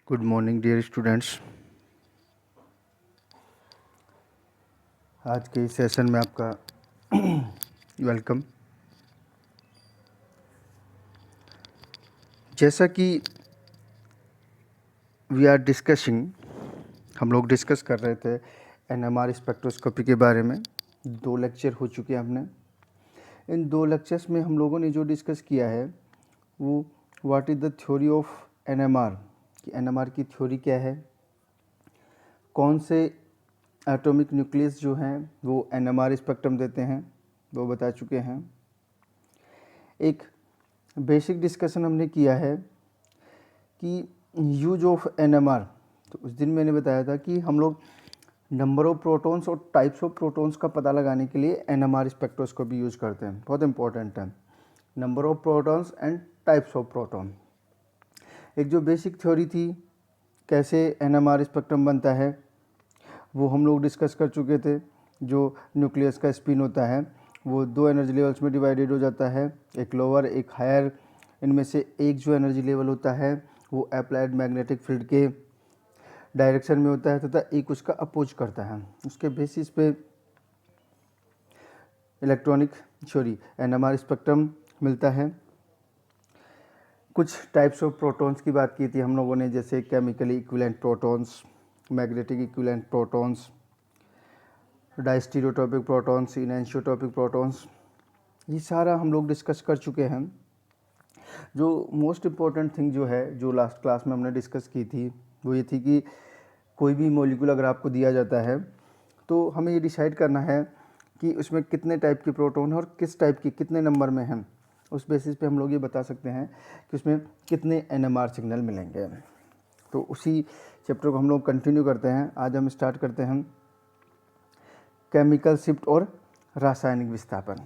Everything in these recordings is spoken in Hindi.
Good morning dear students. आज के इस सेशन में आपका वेलकम। जैसा कि वी आर डिस्कसिंग, हम लोग डिस्कस कर रहे थे एनएमआर स्पेक्ट्रोस्कोपी के बारे में। 2 लेक्चर हो चुके हैं अपने। इन 2 लेक्चर्स में हम लोगों ने जो डिस्कस किया है वो what is the theory of NMR, कि एनएमआर की थ्योरी क्या है, कौन से एटॉमिक न्यूक्लियस जो हैं वो एनएमआर स्पेक्ट्रम देते हैं, वो बता चुके हैं। एक बेसिक डिस्कशन हमने किया है कि यूज ऑफ एनएमआर। तो उस दिन मैंने बताया था कि हम लोग नंबर ऑफ प्रोटॉन्स और टाइप्स ऑफ प्रोटॉन्स का पता लगाने के लिए एनएमआर स्पेक्ट्रोस्कोपी यूज करते हैं। बहुत इंपॉर्टेंट है, number of protons and types of proton. एक जो बेसिक थ्योरी थी कैसे एनएमआर स्पेक्ट्रम बनता है वो हम लोग डिस्कस कर चुके थे। जो न्यूक्लियस का स्पिन होता है वो 2 एनर्जी लेवल्स में डिवाइडेड हो जाता है, एक लोअर एक हायर। इनमें से एक जो एनर्जी लेवल होता है वो अप्लाइड मैग्नेटिक फील्ड के डायरेक्शन में होता है तथा एक उसका अपोज करता है। उसके बेसिस पे इलेक्ट्रॉनिक एनएमआर स्पेक्ट्रम मिलता है। कुछ टाइप्स ऑफ प्रोटॉन्स की बात की थी हम लोगों ने, जैसे chemically equivalent protons, magnetic equivalent protons, diastereotopic protons, enantiotopic protons. ये सारा हम लोग डिस्कस कर चुके हैं। जो मोस्ट इम्पॉर्टेंट थिंग जो है जो लास्ट क्लास में हमने डिस्कस की थी वो ये थी कि कोई भी मॉलिक्यूल अगर आपको दिया जाता है तो हमें ये डिसाइड करना है कि उसमें कितने टाइप के प्रोटॉन हैं और किस टाइप की कितने नंबर में हैं। उस बेसिस पे हम लोग ये बता सकते हैं कि उसमें कितने एनएमआर सिग्नल मिलेंगे। तो उसी चैप्टर को हम लोग कंटिन्यू करते हैं। आज हम स्टार्ट करते हैं केमिकल शिफ्ट और रासायनिक विस्थापन।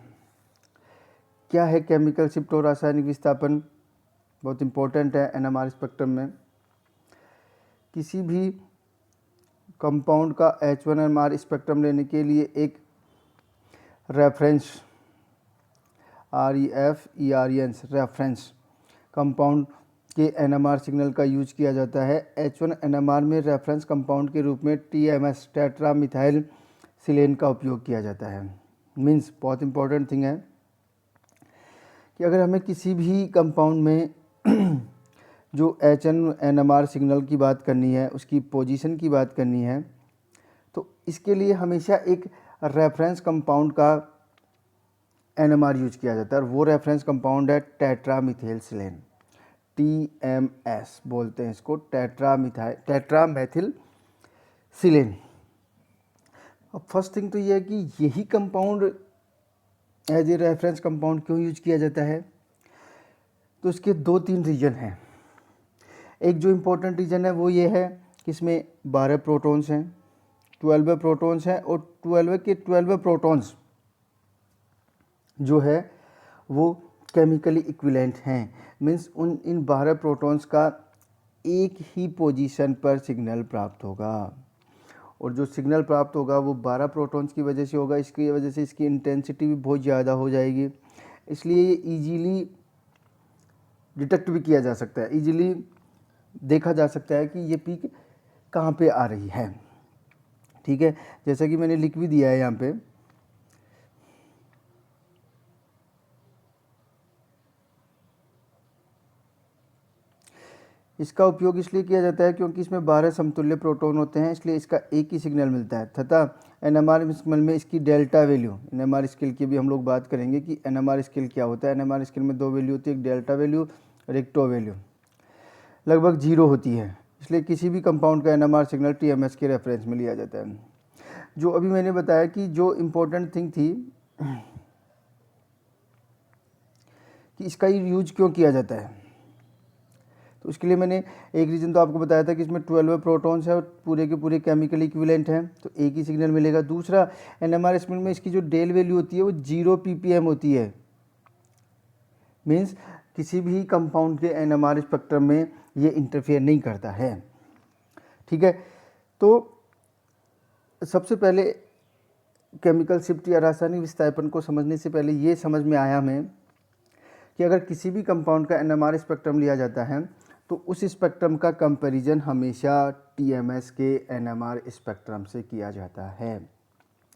क्या है केमिकल शिफ्ट और रासायनिक विस्थापन? बहुत इंपॉर्टेंट है एनएमआर स्पेक्ट्रम में। किसी भी कंपाउंड का H1NMR स्पेक्ट्रम लेने के लिए एक रेफरेंस रेफरेंस कंपाउंड के एनएमआर सिग्नल का यूज किया जाता है। H1NMR में रेफरेंस कंपाउंड के रूप में TMS टेट्रा मिथाइल सिलेन का उपयोग किया जाता है। मीन्स बहुत इंपॉर्टेंट थिंग है कि अगर हमें किसी भी कंपाउंड में जो H1NMR सिग्नल की बात करनी है, उसकी पोजीशन की बात करनी है, तो इसके लिए हमेशा एक रेफरेंस कंपाउंड का एनएमआर यूज किया जाता है और वो रेफरेंस कंपाउंड है टेट्रामिथाइल सिलेन। TMS बोलते हैं इसको, टेट्रामेथिल सिलेन। अब फर्स्ट थिंग तो ये है कि यही compound as a reference compound क्यों यूज किया जाता है? तो इसके 2-3 रीजन हैं। एक जो इम्पोर्टेंट रीजन है वो ये है कि इसमें 12 प्रोटॉन्स हैं, 12 प्रोटॉन्स हैं और 12 के 12 प्रोटॉन्स जो है वो केमिकली इक्विवेलेंट हैं। मीन्स इन 12 प्रोटॉन्स का एक ही पोजीशन पर सिग्नल प्राप्त होगा और जो सिग्नल प्राप्त होगा वो 12 प्रोटॉन्स की वजह से होगा। इसकी वजह से इसकी इंटेंसिटी भी बहुत ज़्यादा हो जाएगी, इसलिए ये ईजीली डिटेक्ट भी किया जा सकता है, ईजीली देखा जा सकता है कि ये पीक कहाँ पे आ रही है। ठीक है, जैसा कि मैंने लिख भी दिया है यहाँ पे। इसका उपयोग इसलिए किया जाता है क्योंकि इसमें 12 समतुल्य प्रोटॉन होते हैं, इसलिए इसका एक ही सिग्नल मिलता है तथा एनएमआर स्केल में इसकी डेल्टा वैल्यू, एनएमआर स्केल की भी हम लोग बात करेंगे कि एनएमआर स्केल क्या होता है। एनएमआर स्केल में 2 वैल्यू होती है, एक डेल्टा वैल्यू और एक टो वैल्यू, लगभग 0 होती है। इसलिए किसी भी कंपाउंड का एनएमआर सिग्नल TMS के रेफरेंस में लिया जाता है। जो अभी मैंने बताया कि जो इम्पोर्टेंट थिंग थी कि इसका यूज क्यों किया जाता है, तो उसके लिए मैंने एक रीज़न तो आपको बताया था कि इसमें 12 प्रोटॉन्स है और पूरे के पूरे केमिकली इक्विवेलेंट हैं, तो एक ही सिग्नल मिलेगा। दूसरा, एनएमआर स्पेक्ट्रम में इसकी जो डेल वैल्यू होती है वो 0 ppm होती है। मीन्स किसी भी कंपाउंड के एनएमआर स्पेक्ट्रम में ये इंटरफेयर नहीं करता है। ठीक है, तो सबसे पहले केमिकल शिफ्ट या रासायनिक विस्थापन को समझने से पहले ये समझ में आया हमें कि अगर किसी भी कंपाउंड का एनएमआर स्पेक्ट्रम लिया जाता है तो उस स्पेक्ट्रम का कंपैरिजन हमेशा TMS के NMR स्पेक्ट्रम से किया जाता है।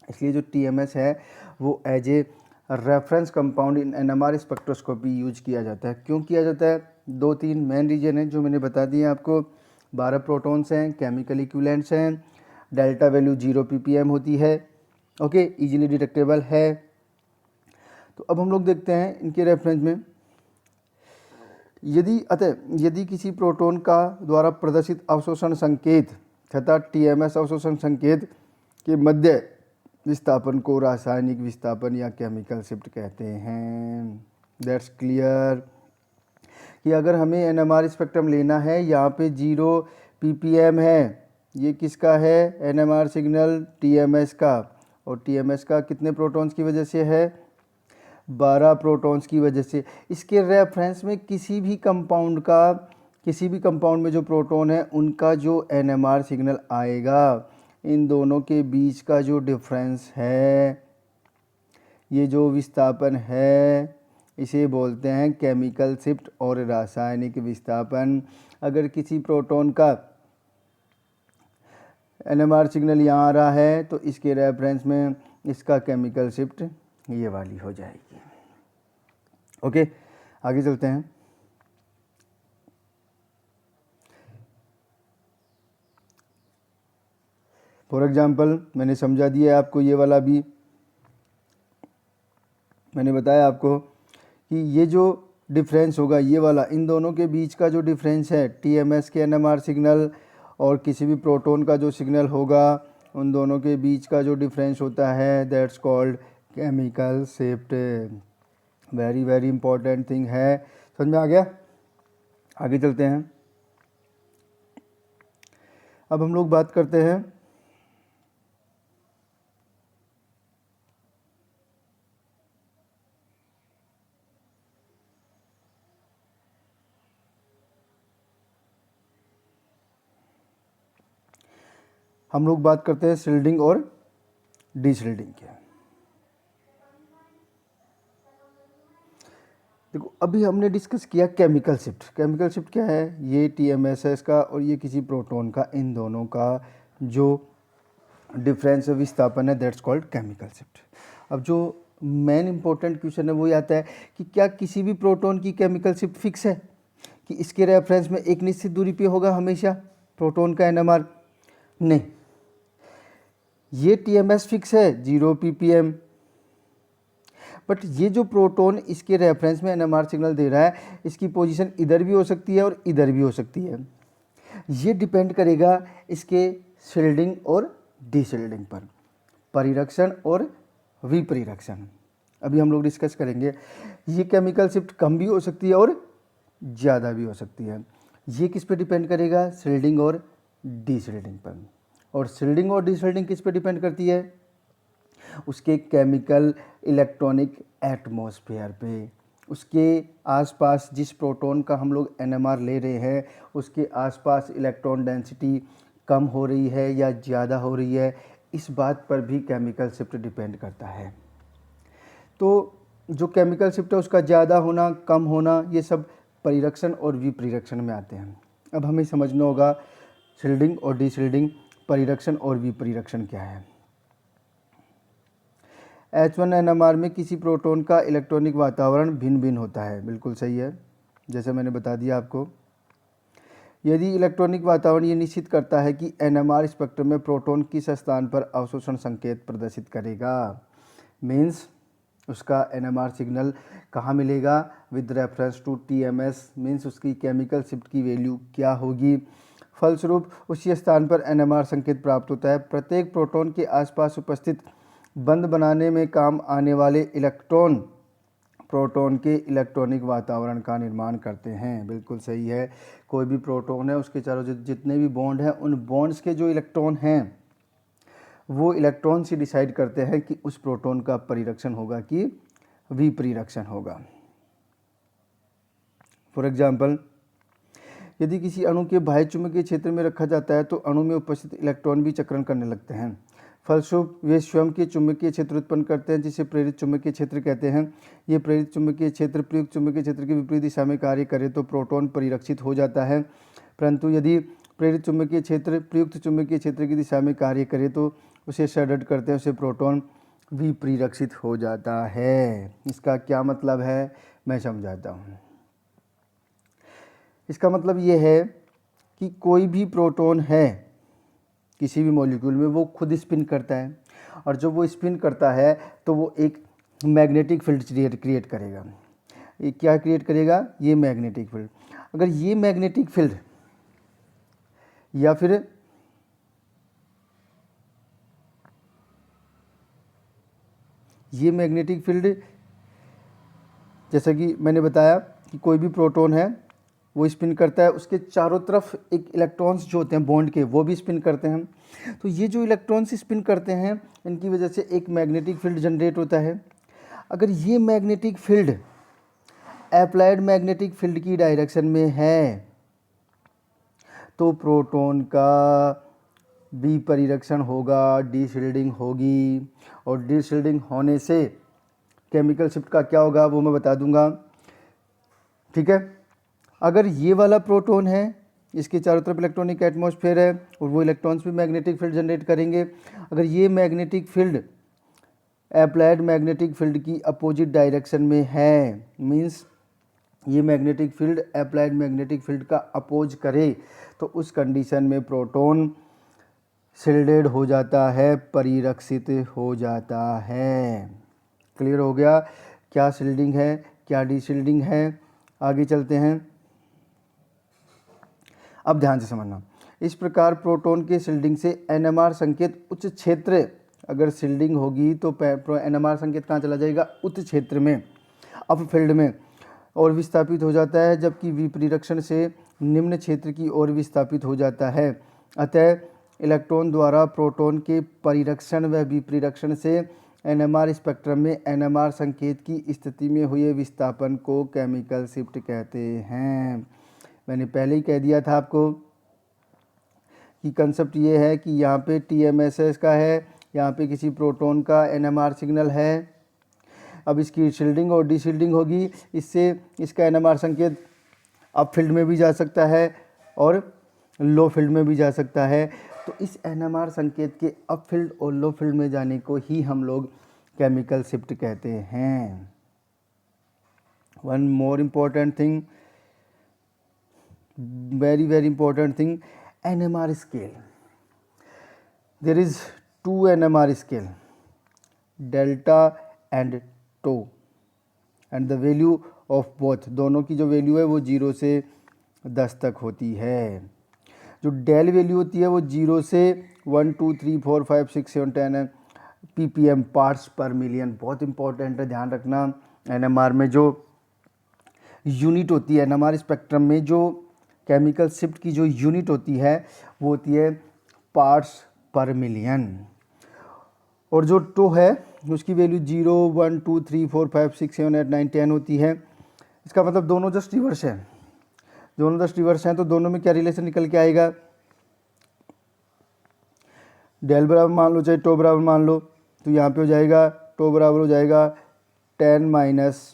इसलिए जो TMS है वो as a reference compound in NMR spectroscopy use किया जाता है। क्यों किया जाता है? 2-3 मेन रीजन हैं जो मैंने बता दिए आपको। 12 प्रोटॉन्स हैं, केमिकल इक्विवेलेंट्स हैं, डेल्टा वैल्यू 0 ppm होती है, ओके, इजीली डिटेक्टेबल है। तो अब हम लोग देखते हैं इनके रेफरेंस में, यदि किसी प्रोटॉन का द्वारा प्रदर्शित अवशोषण संकेत तथा TMS अवशोषण संकेत के मध्य विस्थापन को रासायनिक विस्थापन या केमिकल शिफ्ट कहते हैं। दैट्स क्लियर कि अगर हमें NMR स्पेक्ट्रम लेना है, यहाँ पे 0 ppm है, ये किसका है? NMR सिग्नल TMS का, और TMS का कितने प्रोटॉन्स की वजह से है? 12 प्रोटॉन्स की वजह से। इसके रेफरेंस में किसी भी कंपाउंड में जो प्रोटॉन है उनका जो NMR सिग्नल आएगा, इन दोनों के बीच का जो डिफरेंस है, ये जो विस्थापन है, इसे बोलते हैं केमिकल शिफ्ट और रासायनिक विस्थापन। अगर किसी प्रोटॉन का NMR सिग्नल यहाँ आ रहा है तो इसके रेफरेंस में इसका केमिकल शिफ्ट ये वाली हो जाएगी। ओके, आगे चलते हैं। फॉर एग्जाम्पल मैंने समझा दिया आपको, ये वाला भी मैंने बताया आपको कि ये जो डिफरेंस होगा ये वाला, इन दोनों के बीच का जो डिफरेंस है TMS के NMR सिग्नल और किसी भी प्रोटॉन का जो सिग्नल होगा, उन दोनों के बीच का जो डिफरेंस होता है, that's called chemical shift. Very very important thing है। समझ में आ गया? आगे चलते हैं। अब हम लोग बात करते हैं शिल्डिंग और डीशिल्डिंग की। देखो, अभी हमने डिस्कस किया केमिकल शिफ्ट। केमिकल शिफ्ट क्या है? ये TMS है इसका और ये किसी प्रोटॉन का, इन दोनों का जो डिफरेंस विस्थापन है, दैट्स कॉल्ड केमिकल शिफ्ट। अब जो मेन इंपॉर्टेंट क्वेश्चन है वो आता है कि क्या किसी भी प्रोटॉन की केमिकल शिफ्ट फिक्स है कि इसके रेफरेंस में एक निश्चित दूरी पे होगा हमेशा प्रोटॉन का NMR? नहीं, ये TMS फिक्स है 0 ppm, बट ये जो प्रोटॉन इसके रेफरेंस में NMR सिग्नल दे रहा है, इसकी पोजीशन इधर भी हो सकती है और इधर भी हो सकती है। ये डिपेंड करेगा इसके शिल्डिंग और डीशिल्डिंग पर, परिरक्षण और विपरिरक्षण। अभी हम लोग डिस्कस करेंगे। ये केमिकल शिफ्ट कम भी हो सकती है और ज़्यादा भी हो सकती है। ये किस पे डिपेंड करेगा? शिल्डिंग और डीशिल्डिंग पर। और शिल्डिंग और डीशिल्डिंग किस पे डिपेंड करती है? उसके केमिकल इलेक्ट्रॉनिक एटमॉस्फेयर पे। उसके आसपास जिस प्रोटॉन का हम लोग NMR ले रहे हैं, उसके आसपास इलेक्ट्रॉन डेंसिटी कम हो रही है या ज़्यादा हो रही है, इस बात पर भी केमिकल शिफ्ट डिपेंड करता है। तो जो केमिकल शिफ्ट है उसका ज़्यादा होना, कम होना, ये सब परिरक्षण और विपरिरक्षण में आते हैं। अब हमें समझना होगा शिल्डिंग और डीशिल्डिंग, परिरक्षण और विपरिरक्षण क्या है। H1 NMR में किसी प्रोटॉन का इलेक्ट्रॉनिक वातावरण भिन्न भिन्न होता है। बिल्कुल सही है, जैसे मैंने बता दिया आपको। यदि इलेक्ट्रॉनिक वातावरण ये निश्चित करता है कि NMR स्पेक्ट्रम में प्रोटॉन किस स्थान पर अवशोषण संकेत प्रदर्शित करेगा, मीन्स उसका NMR सिग्नल कहाँ मिलेगा, with reference to TMS, means उसकी केमिकल शिफ्ट की वैल्यू क्या होगी। फलस्वरूप उसी स्थान पर NMR संकेत प्राप्त होता है। प्रत्येक प्रोटॉन के आसपास उपस्थित बंध बनाने में काम आने वाले इलेक्ट्रॉन प्रोटॉन के इलेक्ट्रॉनिक वातावरण का निर्माण करते हैं। बिल्कुल सही है। कोई भी प्रोटॉन है उसके चारों जितने भी बॉन्ड हैं, उन बॉन्ड्स के जो इलेक्ट्रॉन हैं वो इलेक्ट्रॉन से डिसाइड करते हैं कि उस प्रोटॉन का परिरक्षण होगा कि विपरिरक्षण होगा। फॉर एग्जाम्पल, यदि किसी अणु के बाह्य चुंबकीय क्षेत्र में रखा जाता है तो अणु में उपस्थित इलेक्ट्रॉन भी चक्रण करने लगते हैं। फलस्वरूप वे स्वयं के चुंबकीय क्षेत्र उत्पन्न करते हैं जिसे प्रेरित चुंबकीय क्षेत्र कहते हैं। ये प्रेरित चुंबकीय क्षेत्र प्रयुक्त चुंबकीय क्षेत्र के विपरीत दिशा में कार्य करे तो प्रोटॉन परिरक्षित हो जाता है, परंतु यदि प्रेरित चुंबकीय क्षेत्र प्रयुक्त चुंबकीय क्षेत्र की दिशा में कार्य करे तो उसे शॉर्ट करते हैं, उसे प्रोटॉन विपरिरक्षित हो जाता है। इसका क्या मतलब है मैं समझाता हूँ। इसका मतलब ये है कि कोई भी प्रोटॉन है किसी भी मॉलिक्यूल में वो खुद स्पिन करता है, और जब वो स्पिन करता है तो वो एक मैग्नेटिक फील्ड क्रिएट करेगा। ये क्या क्रिएट करेगा? ये मैग्नेटिक फील्ड। अगर ये मैग्नेटिक फील्ड या फिर ये मैग्नेटिक फील्ड, जैसा कि मैंने बताया कि कोई भी प्रोटॉन है वो स्पिन करता है, उसके चारों तरफ एक इलेक्ट्रॉन्स जो होते हैं बॉन्ड के वो भी स्पिन करते हैं। तो ये जो इलेक्ट्रॉन्स स्पिन करते हैं इनकी वजह से एक मैग्नेटिक फील्ड जनरेट होता है। अगर ये magnetic field applied magnetic field की डायरेक्शन में है तो प्रोटॉन का विपरिरक्षण होगा, डीशील्डिंग होगी, और डीशील्डिंग होने से केमिकल शिफ्ट का क्या होगा वो मैं बता दूंगा। ठीक है, अगर ये वाला प्रोटॉन है, इसके चारों तरफ इलेक्ट्रॉनिक एटमॉस्फेयर है और वो इलेक्ट्रॉन्स भी मैग्नेटिक फील्ड जनरेट करेंगे। अगर ये magnetic field applied magnetic field की अपोजिट डायरेक्शन में है, मींस ये magnetic field applied magnetic field का अपोज करे, तो उस कंडीशन में प्रोटॉन शील्डेड हो जाता है, परिरक्षित हो जाता है। क्लियर हो गया क्या शील्डिंग है, क्या डीशील्डिंग है? आगे चलते हैं। अब ध्यान से समझना, इस प्रकार प्रोटॉन के शील्डिंग से एनएमआर संकेत उच्च क्षेत्र, अगर शील्डिंग होगी तो एनएमआर संकेत कहाँ चला जाएगा? उच्च क्षेत्र में, अप फील्ड में, और विस्थापित हो जाता है, जबकि विपरिरक्षण से निम्न क्षेत्र की ओर विस्थापित हो जाता है। अतः इलेक्ट्रॉन द्वारा प्रोटॉन के परिरक्षण व विपरिरक्षण से एनएमआर स्पेक्ट्रम में एनएमआर संकेत की स्थिति में हुए विस्थापन को केमिकल शिफ्ट कहते हैं। मैंने पहले ही कह दिया था आपको कि कंसेप्ट ये है कि यहाँ पे TMSS का है, यहाँ पे किसी प्रोटॉन का NMR सिग्नल है। अब इसकी शील्डिंग और डीशील्डिंग होगी, इससे इसका NMR संकेत अप फील्ड में भी जा सकता है और लो फील्ड में भी जा सकता है। तो इस NMR संकेत के अप फील्ड और लो फील्ड में जाने को ही हम लोग केमिकल शिफ्ट कहते हैं। One more important thing, very important thing, NMR scale. There is two NMR scale, delta and tau, and the value of both, दोनों की जो वैल्यू है वो 0 से 10 तक होती है। जो डेल वैल्यू होती है वो 0 से 1 2 3 4 5 6 7 10 ppm पार्ट्स पर मिलियन। बहुत इंपॉर्टेंट है, ध्यान रखना। NMR में जो यूनिट होती है, NMR स्पेक्ट्रम में जो केमिकल शिफ्ट की जो यूनिट होती है वो होती है पार्ट्स पर मिलियन, और जो टो है उसकी वैल्यू 0 1 2 3 4 5 6 7 8 9 10 होती है। इसका मतलब दोनों जस्ट रिवर्स है, दोनों जस्ट रिवर्स हैं, तो दोनों में क्या रिलेशन निकल के आएगा? डेल बराबर मान लो चाहे टो बराबर मान लो, तो यहाँ पे हो जाएगा टो बराबर हो जाएगा 10 माइनस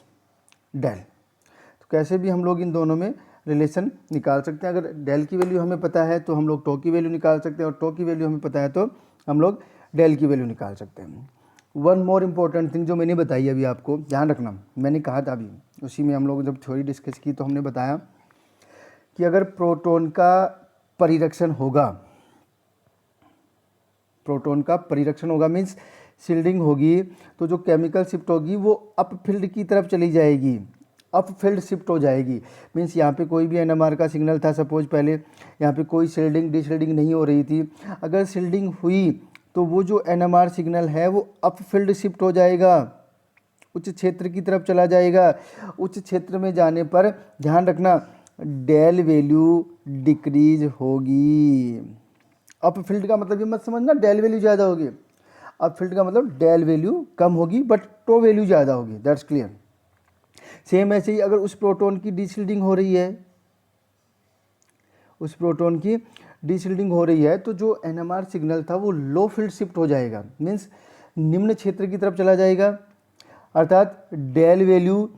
डेल। तो कैसे भी हम लोग इन दोनों में रिलेशन निकाल सकते हैं। अगर डेल की वैल्यू हमें पता है तो हम लोग टो की वैल्यू निकाल सकते हैं, और टो की वैल्यू हमें पता है तो हम लोग डेल की वैल्यू निकाल सकते हैं। वन मोर इम्पोर्टेंट थिंग जो मैंने बताई अभी आपको, ध्यान रखना, मैंने कहा था अभी उसी में हम लोग जब थ्योरी डिस्कस की तो हमने बताया कि अगर प्रोटॉन का परिरक्षण होगा, प्रोटॉन का परिरक्षण होगा मीन्स शील्डिंग होगी, तो जो केमिकल शिफ्ट होगी वो अप फील्ड की तरफ चली जाएगी, अप फील्ड शिफ्ट हो जाएगी। मीन्स यहाँ पे कोई भी NMR का सिग्नल था, सपोज पहले यहाँ पे कोई शील्डिंग डीशील्डिंग नहीं हो रही थी, अगर शील्डिंग हुई तो वो जो NMR सिग्नल है वो अप फील्ड शिफ्ट हो जाएगा, उच्च क्षेत्र की तरफ चला जाएगा। उच्च क्षेत्र में जाने पर ध्यान रखना डेल वैल्यू डिक्रीज होगी। अप फील्ड का मतलब ये मत समझना डेल वैल्यू ज़्यादा होगी, अप फील्ड का मतलब डेल वैल्यू कम होगी बट टो वैल्यू ज़्यादा होगी। That's clear. सेम ऐसे ही अगर उस प्रोटॉन की डीशील्डिंग हो रही है उस प्रोटॉन की डीशिल्डिंग हो रही है तो जो एनएमआर सिग्नल था वो लो फील्ड शिफ्ट हो जाएगा, मीन्स निम्न क्षेत्र की तरफ चला जाएगा, अर्थात डेल वैल्यू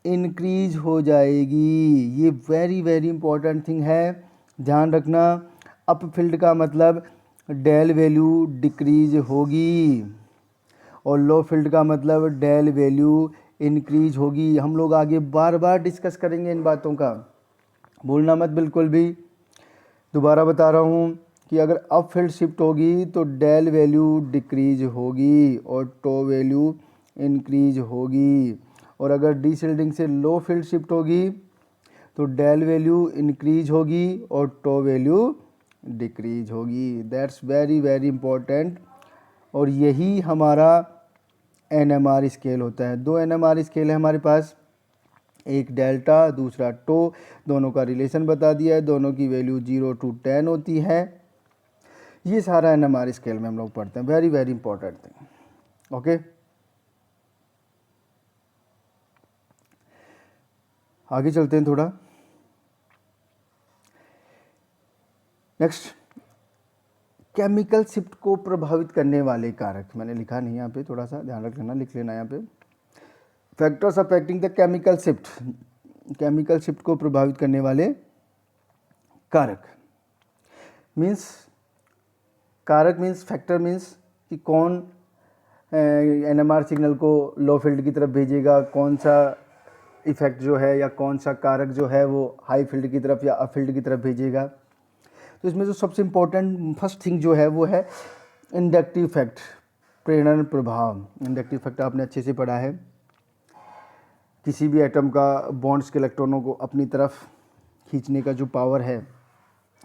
इंक्रीज हो जाएगी। ये वेरी वेरी इंपॉर्टेंट थिंग है, ध्यान रखना। अप फील्ड का मतलब डेल वैल्यू डिक्रीज होगी और लो फील्ड का मतलब डेल वैल्यू इंक्रीज होगी। हम लोग आगे बार बार डिस्कस करेंगे इन बातों का, भूलना मत बिल्कुल भी। दोबारा बता रहा हूँ कि अगर अप फील्ड शिफ्ट होगी तो डेल वैल्यू डिक्रीज होगी और टो वैल्यू इंक्रीज होगी, और अगर डीशिल्डिंग से लो फील्ड शिफ्ट होगी तो डेल वैल्यू इंक्रीज होगी और टो वैल्यू डिक्रीज होगी। That's very very important. और यही हमारा एनएमआर स्केल होता है। दो एनएमआर स्केल है हमारे पास, एक डेल्टा दूसरा टो, दोनों का रिलेशन बता दिया है, दोनों की वैल्यू 0 to 10 होती है। ये सारा एनएमआर स्केल में हम लोग पढ़ते हैं, very very important thing. Okay, आगे चलते हैं थोड़ा। नेक्स्ट, केमिकल शिफ्ट को प्रभावित करने वाले कारक, मैंने लिखा नहीं यहाँ पे, थोड़ा सा ध्यान रख लेना, लिख लेना यहाँ पे। Factors affecting the chemical shift, chemical shift को प्रभावित करने वाले कारक। मीन्स कारक मीन्स फैक्टर मीन्स कि कौन एनएमआर सिग्नल को लो फील्ड की तरफ भेजेगा, कौन सा इफेक्ट जो है या कौन सा कारक जो है वो हाई फील्ड की तरफ या अप फील्ड की तरफ भेजेगा। तो इसमें जो सबसे इम्पोर्टेंट फर्स्ट थिंग जो है वो है इंडक्टिव इफेक्ट, प्रेरण प्रभाव। इंडक्टिव इफेक्ट आपने अच्छे से पढ़ा है, किसी भी एटम का बॉन्ड्स के इलेक्ट्रॉनों को अपनी तरफ खींचने का जो पावर है,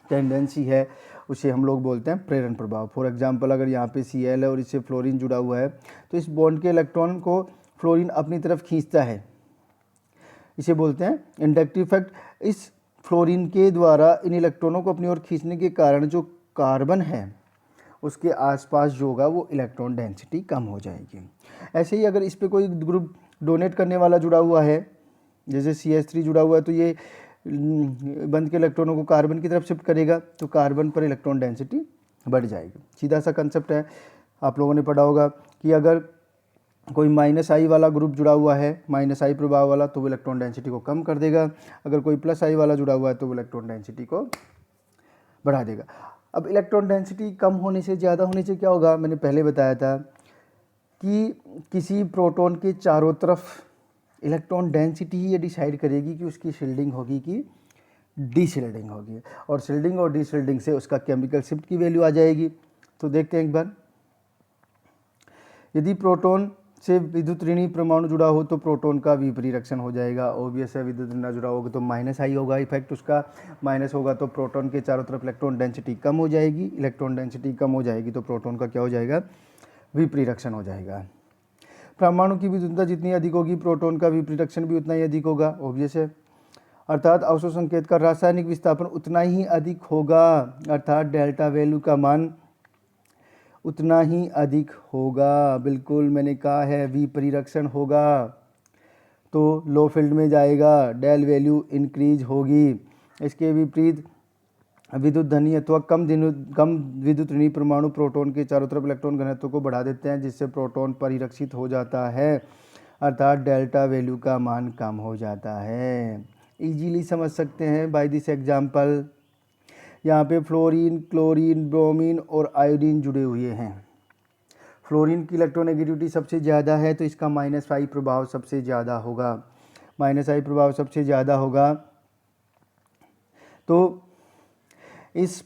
टेंडेंसी है, उसे हम लोग बोलते हैं प्रेरण प्रभाव। फॉर एग्जांपल अगर यहाँ पे Cl है और इससे फ्लोरीन जुड़ा हुआ है तो इस बॉन्ड के इलेक्ट्रॉन को फ्लोरीन अपनी तरफ खींचता है, इसे बोलते हैं इंडक्टिव इफेक्ट। इस फ्लोरीन के द्वारा इन इलेक्ट्रॉनों को अपनी ओर खींचने के कारण जो कार्बन है उसके आसपास जो होगा वो इलेक्ट्रॉन डेंसिटी कम हो जाएगी। ऐसे ही अगर इस पर कोई ग्रुप डोनेट करने वाला जुड़ा हुआ है, जैसे CH3 जुड़ा हुआ है, तो ये बंद के इलेक्ट्रॉनों को कार्बन की तरफ शिफ्ट करेगा तो कार्बन पर इलेक्ट्रॉन डेंसिटी बढ़ जाएगी। सीधा सा कंसेप्ट है, आप लोगों ने पढ़ा होगा कि अगर कोई -I वाला ग्रुप जुड़ा हुआ है, -I प्रभाव वाला, तो वो इलेक्ट्रॉन डेंसिटी को कम कर देगा। अगर कोई +I वाला जुड़ा हुआ है तो वो इलेक्ट्रॉन डेंसिटी को बढ़ा देगा। अब इलेक्ट्रॉन डेंसिटी कम होने से, ज़्यादा होने से क्या होगा, मैंने पहले बताया था कि किसी प्रोटॉन के चारों तरफ इलेक्ट्रॉन डेंसिटी ही ये डिसाइड करेगी कि उसकी शील्डिंग होगी कि डीशिल्डिंग होगी, और शील्डिंग और डीशिल्डिंग से उसका केमिकल शिफ्ट की वैल्यू आ जाएगी। तो देखते हैं एक बार, यदि प्रोटॉन से विद्युत ऋणी परमाणु जुड़ा हो तो प्रोटॉन का विपरीरक्षण हो जाएगा। ऑब्वियस है, विद्युत ऋण जुड़ा होगा तो -I होगा, इफेक्ट उसका माइनस होगा तो प्रोटॉन के चारों तरफ इलेक्ट्रॉन डेंसिटी कम हो जाएगी। इलेक्ट्रॉन डेंसिटी कम हो जाएगी तो प्रोटॉन का क्या हो जाएगा, विपरीरक्षण हो जाएगा। परमाणु की विद्युतता जितनी अधिक होगी प्रोटॉन का विपरीरक्षण भी उतना ही अधिक होगा, ऑब्वियस है। अर्थात अवशोषण संकेत का रासायनिक विस्थापन उतना ही अधिक होगा, अर्थात डेल्टा वैल्यू का मान उतना ही अधिक होगा। बिल्कुल मैंने कहा है विपरीरक्षण होगा तो लो फील्ड में जाएगा, डेल वैल्यू इंक्रीज होगी। इसके विपरीत विद्युत धनी अथवा कम विद्युत ऋणी परमाणु प्रोटॉन के चारों तरफ इलेक्ट्रॉन घनत्व को बढ़ा देते हैं, जिससे प्रोटॉन परिरक्षित हो जाता है, अर्थात डेल्टा वैल्यू का मान कम हो जाता है। इजीली समझ सकते हैं बाय दिस एग्जांपल। यहाँ पे फ्लोरीन, क्लोरीन, ब्रोमीन और आयोडीन जुड़े हुए हैं। फ्लोरीन की इलेक्ट्रोनेगेटिविटी सबसे ज़्यादा है तो इसका -I प्रभाव सबसे ज़्यादा होगा, -I प्रभाव सबसे ज़्यादा होगा। तो इस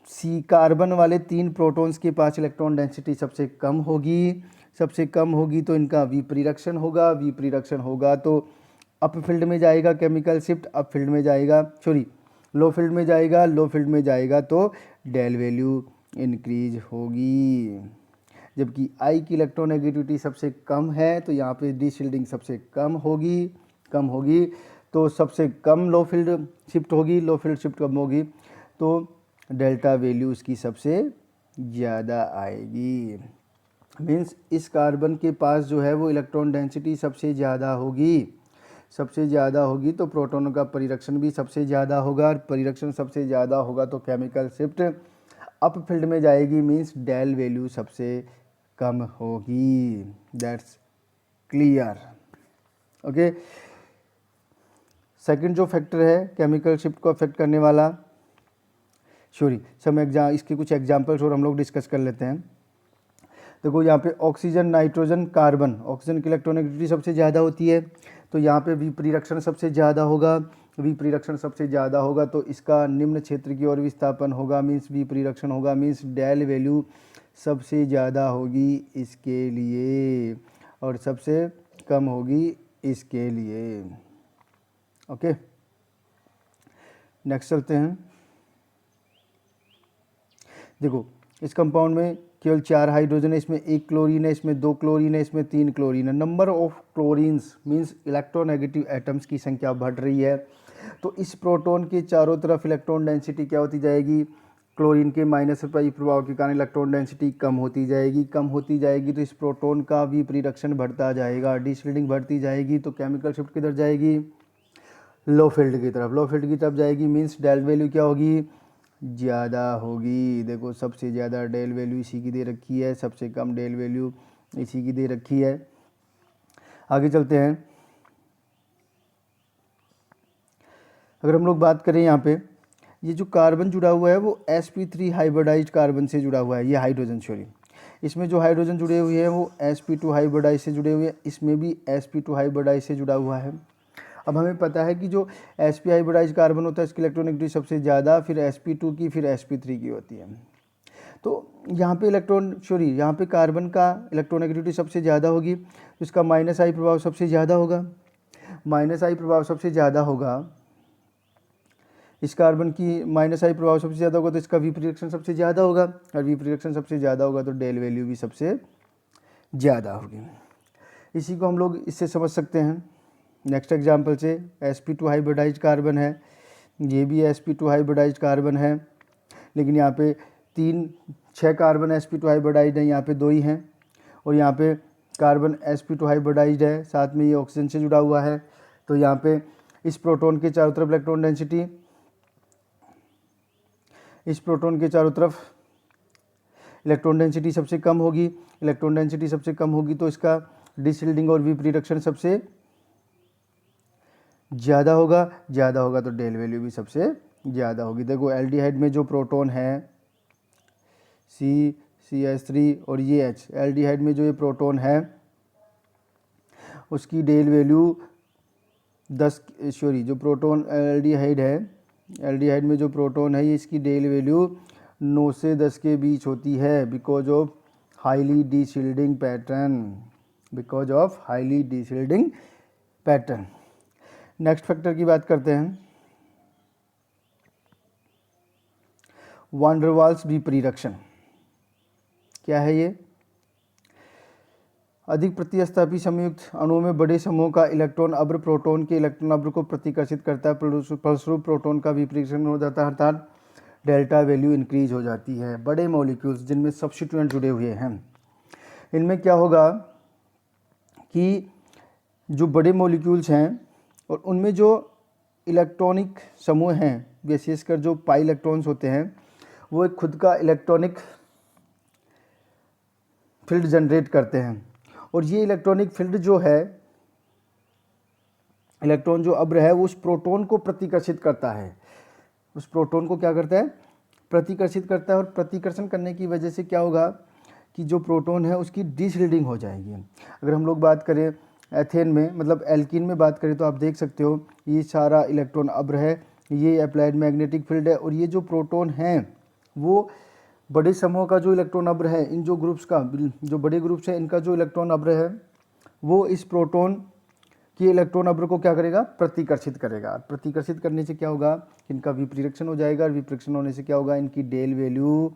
C कार्बन वाले 3 प्रोटॉन्स के पास इलेक्ट्रॉन डेंसिटी सबसे कम होगी, सबसे कम होगी तो इनका विपरीरक्षण होगा, विपरीरक्षण होगा तो अप फील्ड में जाएगा केमिकल शिफ्ट, अप फील्ड में जाएगा, सॉरी लो फील्ड में जाएगा, लो फील्ड में जाएगा तो डेल वैल्यू इंक्रीज होगी। जबकि I की इलेक्ट्रोनेगेटिविटी सबसे कम है तो यहाँ पे डीशिल्डिंग सबसे कम होगी तो सबसे कम लो फील्ड शिफ्ट होगी, लो फील्ड शिफ्ट कम होगी तो डेल्टा वैल्यू उसकी सबसे ज़्यादा आएगी। मीन्स इस कार्बन के पास जो है वो इलेक्ट्रॉन डेंसिटी सबसे ज़्यादा होगी, सबसे ज़्यादा होगी तो प्रोटोनों का परिरक्षण भी सबसे ज़्यादा होगा, और परिरक्षण सबसे ज़्यादा होगा तो केमिकल शिफ्ट अप फील्ड में जाएगी, मीन्स डेल वैल्यू सबसे कम होगी। That's clear. ओके, सेकंड जो फैक्टर है केमिकल शिफ्ट को अफेक्ट करने वाला, सॉरी सब इसके कुछ एग्जांपल्स और हम लोग डिस्कस कर लेते हैं। देखो यहाँ पे ऑक्सीजन, नाइट्रोजन, कार्बन, ऑक्सीजन की इलेक्ट्रॉनिक सबसे ज़्यादा होती है, तो यहाँ पे विपरीरक्षण सबसे ज़्यादा होगा। विपरीरक्षण सबसे ज़्यादा होगा तो इसका निम्न क्षेत्र की ओर विस्थापन होगा, मीन्स विपरीरक्षण होगा, मीन्स डेल वैल्यू सबसे ज़्यादा होगी इसके लिए और सबसे कम होगी इसके लिए। ओके, नेक्स्ट चलते हैं। देखो इस कंपाउंड में केवल 4 हाइड्रोजन है, इसमें 1 क्लोरीन है, इसमें 2 क्लोरीन है, इसमें 3 क्लोरीन है। Number of chlorines means electronegative atoms की संख्या बढ़ रही है, तो इस प्रोटॉन के चारों तरफ इलेक्ट्रॉन डेंसिटी क्या होती जाएगी, क्लोरीन के माइनस पाई प्रभाव के कारण इलेक्ट्रॉन डेंसिटी कम होती जाएगी। कम होती जाएगी तो इस प्रोटॉन का विपरीरक्षण बढ़ता जाएगा, डिसल्डिंग बढ़ती जाएगी, तो केमिकल शिफ्ट किधर जाएगी, लो फील्ड की तरफ। लो फील्ड की तरफ जाएगी मीन्स डेल वैल्यू क्या होगी, ज़्यादा होगी। देखो सबसे ज़्यादा डेल वैल्यू इसी की दे रखी है, सबसे कम डेल वैल्यू इसी की दे रखी है। आगे चलते हैं। अगर हम लोग बात करें यहाँ पे, ये जो कार्बन जुड़ा हुआ है वो sp3 हाइब्रिडाइज्ड कार्बन से जुड़ा हुआ है, ये हाइड्रोजन सॉरी, इसमें जो हाइड्रोजन जुड़े हुए हैं वो sp2 हाइब्रिडाइज से जुड़े हुए हैं, इसमें भी sp2 हाइब्रिडाइज से जुड़ा हुआ है। अब हमें पता है कि जो sp हाइब्रिडाइज्ड कार्बन होता है इसकी इलेक्ट्रॉनिक सबसे ज़्यादा, फिर sp2 की, फिर sp3 की होती है। तो यहाँ पे यहाँ पे कार्बन का इलेक्ट्रोनेगेटिविटी सबसे ज़्यादा होगी, तो इसका माइनस आई प्रभाव सबसे ज़्यादा होगा। माइनस आई प्रभाव सबसे ज़्यादा होगा, इस कार्बन की माइनस आई प्रभाव सबसे ज़्यादा होगा तो इसका विपरीरक्षण सबसे ज़्यादा होगा, और विपरीरक्षण सबसे ज़्यादा होगा तो डेल वैल्यू भी सबसे ज़्यादा होगी। इसी को हम लोग इससे समझ सकते हैं। नेक्स्ट एग्जाम्पल से sp2 हाइब्रिडाइज्ड कार्बन है, ये भी sp2 हाइब्रिडाइज्ड कार्बन है, लेकिन यहाँ पे 6 कार्बन sp2 हाइब्रिडाइज्ड है, यहाँ पे 2 ही हैं, और यहाँ पे कार्बन sp2 हाइब्रिडाइज्ड है, साथ में ये ऑक्सीजन से जुड़ा हुआ है, तो यहाँ पे इस प्रोटॉन के चारों तरफ इलेक्ट्रॉन डेंसिटी, इस प्रोटॉन के चारों तरफ इलेक्ट्रॉन डेंसिटी सबसे कम होगी। इलेक्ट्रॉन डेंसिटी सबसे कम होगी तो इसका डिसल्डिंग और विपरीरक्षण सबसे ज़्यादा होगा तो डेल वैल्यू भी सबसे ज़्यादा होगी। देखो एल्डिहाइड में जो प्रोटॉन है CH3 और ये H, एल्डिहाइड में जो ये प्रोटॉन है उसकी डेल वैल्यू 10 जो प्रोटॉन एल्डिहाइड है, एल्डिहाइड में जो प्रोटॉन है इसकी डेल वैल्यू 9 से 10 के बीच होती है, because of highly deshielding pattern. Next factor की बात करते हैं, वान डर वाल्स विपरीरक्षण। क्या है ये, अधिक प्रतिस्थापी संयुक्त अणुओं में बड़े समूह का इलेक्ट्रॉन अब्र प्रोटॉन के इलेक्ट्रॉन अब्र को प्रतिकर्षित करता है, फलस्वरूप प्रोटॉन का विपरीरक्षण हो जाता है, अर्थात डेल्टा वैल्यू इंक्रीज हो जाती है। बड़े मॉलिक्यूल्स जिनमें सब्स्टिट्यूएंट जुड़े हुए हैं, इनमें क्या होगा कि जो बड़े मॉलिक्यूल्स हैं और उनमें जो इलेक्ट्रॉनिक समूह हैं, विशेषकर जो पाई इलेक्ट्रॉन्स होते हैं, वो एक खुद का इलेक्ट्रॉनिक फील्ड जनरेट करते हैं, और ये इलेक्ट्रॉनिक फील्ड जो है, इलेक्ट्रॉन जो अब्र है वो उस प्रोटॉन को प्रतिकर्षित करता है, उस प्रोटॉन को क्या करता है, प्रतिकर्षित करता है, और प्रतिकर्षण करने की वजह से क्या होगा कि जो प्रोटॉन है उसकी डिसल्डिंग हो जाएगी। अगर हम लोग बात करें एथेन में, मतलब एल्कीन में बात करें, तो आप देख सकते हो ये सारा इलेक्ट्रॉन अब्र है, ये अप्लाइड मैग्नेटिक फील्ड है, और ये जो प्रोटॉन हैं वो बड़े समूह का जो इलेक्ट्रॉन अब्र है, इन जो ग्रुप्स का, जो बड़े ग्रुप्स हैं इनका जो इलेक्ट्रॉन अब्र है वो इस प्रोटॉन की इलेक्ट्रॉन अब्र को क्या करेगा, प्रतिकर्षित करेगा। प्रतिकर्षित करने से क्या होगा, इनका विपरीरक्षण हो जाएगा, और विपरीरक्षण होने से क्या होगा, इनकी डेल वैल्यू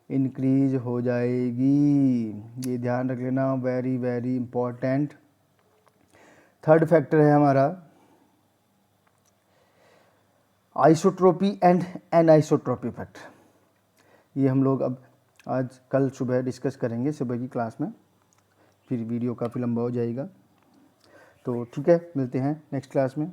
इंक्रीज हो जाएगी। ये ध्यान रख लेना, very very important. Third factor है हमारा आइसोट्रोपी एंड एनआइसोट्रोपी फैक्टर। ये हम लोग अब आज कल सुबह डिस्कस करेंगे, सुबह की क्लास में, फिर वीडियो काफ़ी लंबा हो जाएगा। तो ठीक है, मिलते हैं नेक्स्ट क्लास में।